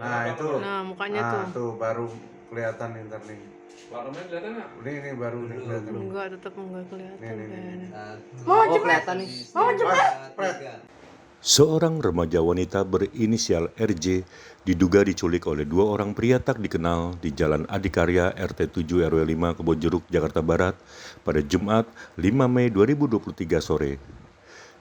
Nah itu, Nah, mukanya tuh baru kelihatan interning. Warnanya kelihatan nggak? Ini baru nih kelihatan. enggak, tetap enggak kelihatan Nih. kayaknya. Oh, kelihatan nih. Seorang remaja wanita berinisial RJ diduga diculik oleh dua orang pria tak dikenal di Jalan Adikarya RT 7 RW 5 Kebonjeruk, Jakarta Barat pada Jumat 5 Mei 2023 sore.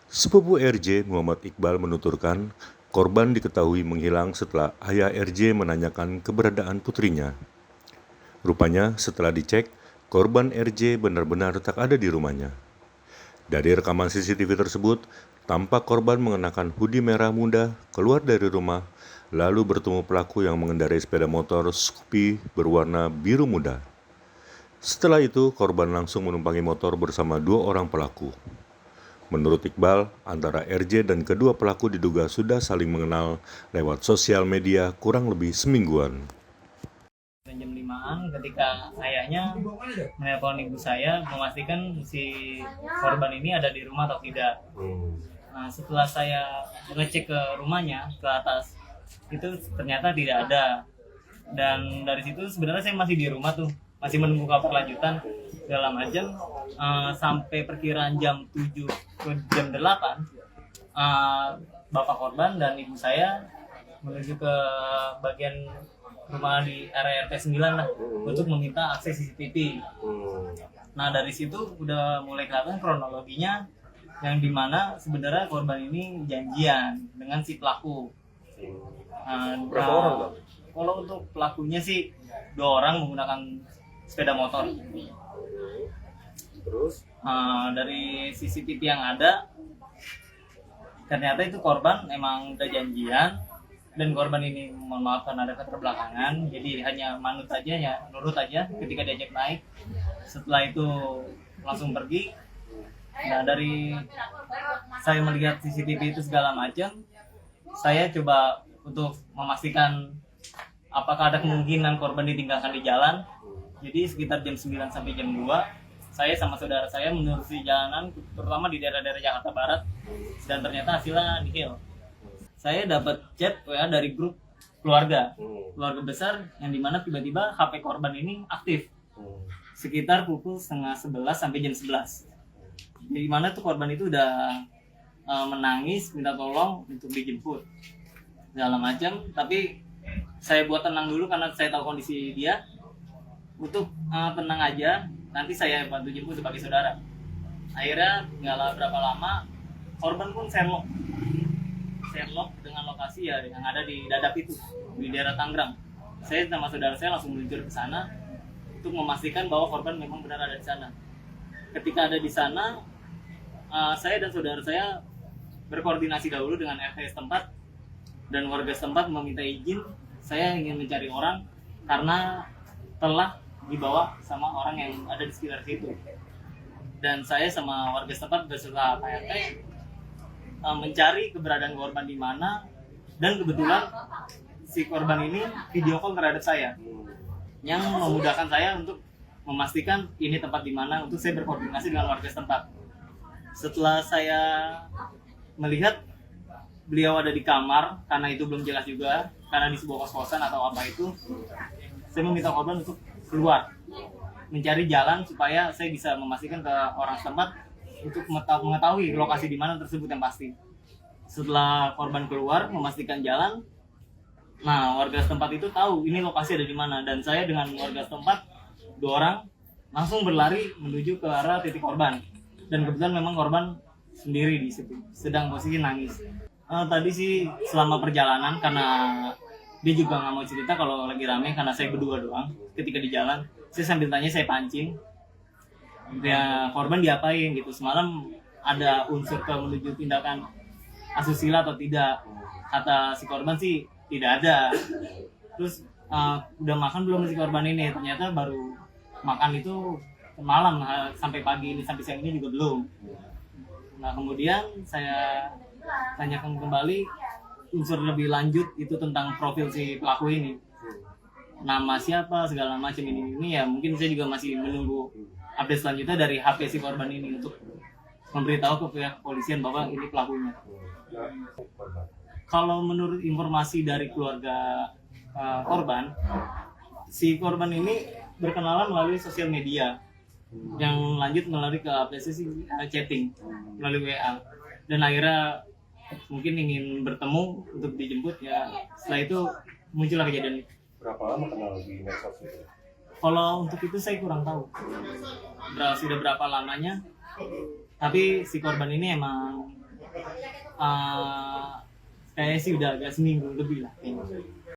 Sepupu RJ Muhammad Iqbal menuturkan korban diketahui menghilang setelah ayah RJ menanyakan keberadaan putrinya. Rupanya setelah dicek, korban RJ benar-benar tak ada di rumahnya. Dari rekaman CCTV tersebut, tampak korban mengenakan hoodie merah muda keluar dari rumah, lalu bertemu pelaku yang mengendarai sepeda motor Scoopy berwarna biru muda. Setelah itu, korban langsung menumpangi motor bersama dua orang pelaku. Menurut Iqbal, antara RJ dan kedua pelaku diduga sudah saling mengenal lewat sosial media kurang lebih semingguan. Jam 5-an ketika ayahnya menelpon ibu saya memastikan si korban ini ada di rumah atau tidak. Nah, setelah saya ngecek ke rumahnya ke atas, itu ternyata tidak ada. Dan dari situ sebenarnya saya masih di rumah tuh, masih menunggu kabar lanjutan segala macam. Sampai perkiraan jam 7 ke jam 8, bapak korban dan ibu saya menuju ke bagian rumah di area RT 9 lah untuk meminta akses CCTV. Nah, dari situ udah mulai kelihatan kronologinya yang dimana sebenarnya korban ini janjian dengan si pelaku. Berapa orang, Bang? Kalau untuk pelakunya sih 2 orang menggunakan sepeda motor. Terus? Dari CCTV yang ada ternyata itu korban emang udah janjian. Dan korban ini mohon maaf karena ada keterbelakangan, jadi hanya manut aja ya, nurut aja ketika diajak naik. Setelah itu langsung pergi. Nah, dari saya melihat CCTV itu segala macam, saya coba untuk memastikan apakah ada kemungkinan korban ditinggalkan di jalan. Jadi sekitar jam 9 sampai jam 2, saya sama saudara saya menelusuri jalanan terutama di daerah-daerah Jakarta Barat, dan ternyata hasilnya nihil. Saya dapat chat WA dari grup keluarga besar yang dimana tiba-tiba HP korban ini aktif sekitar pukul 10:30 sampai jam 11. Di mana tuh korban itu udah menangis minta tolong untuk dijemput segala macam, tapi saya buat tenang dulu karena saya tahu kondisi dia. Untuk tenang aja, nanti saya bantu jemput sebagai saudara. Akhirnya nggak berapa lama korban pun Sherlock dengan lokasi ya yang ada di Dadap itu di daerah Tangerang. Saya sama saudara saya langsung meluncur ke sana untuk memastikan bahwa korban memang benar ada di sana. Ketika ada di sana, saya dan saudara saya berkoordinasi dahulu dengan RT setempat dan warga setempat meminta izin. Saya ingin mencari orang karena telah dibawa sama orang yang ada di sekitar situ. Dan saya sama warga setempat beserta PRT mencari keberadaan korban di mana, dan kebetulan si korban ini video call terhadap saya yang memudahkan saya untuk memastikan ini tempat di mana untuk saya berkoordinasi dengan warga setempat. Setelah saya melihat beliau ada di kamar, karena itu belum jelas juga karena di sebuah kos-kosan atau apa itu, saya meminta korban untuk keluar mencari jalan supaya saya bisa memastikan ke orang setempat untuk mengetahui lokasi di mana tersebut yang pasti. Setelah korban keluar memastikan jalan, nah warga setempat itu tahu ini lokasi ada di mana, dan saya dengan warga setempat 2 orang langsung berlari menuju ke arah titik korban. Dan kebetulan memang korban sendiri di situ, sedang posisi nangis. Tadi sih selama perjalanan karena dia juga nggak mau cerita kalau lagi rame karena saya berdua doang. Ketika di jalan, saya sambil tanya, saya pancing. Ya, korban diapain gitu. Semalam ada unsur ke menuju tindakan asusila atau tidak. Kata si korban sih tidak ada. Terus udah makan belum si korban ini? Ternyata baru makan itu malam, sampai pagi ini, sampai siang ini juga belum. Nah, kemudian saya tanyakan kembali unsur lebih lanjut itu tentang profil si pelaku ini. Nama siapa, segala macam ini ya mungkin saya juga masih menunggu update selanjutnya dari HP si korban ini untuk memberitahu ke pihak kepolisian bahwa ini pelakunya. Kalau menurut informasi dari keluarga korban, si korban ini berkenalan melalui sosial media, yang lanjut melalui ke aplikasi chatting melalui WA, dan akhirnya mungkin ingin bertemu untuk dijemput ya. Setelah itu muncullah kejadian. Berapa lama kenal di medsos itu? Kalau untuk itu saya kurang tahu sudah berapa lamanya, tapi si korban ini emang kayaknya sih udah agak seminggu lebih lah kayaknya.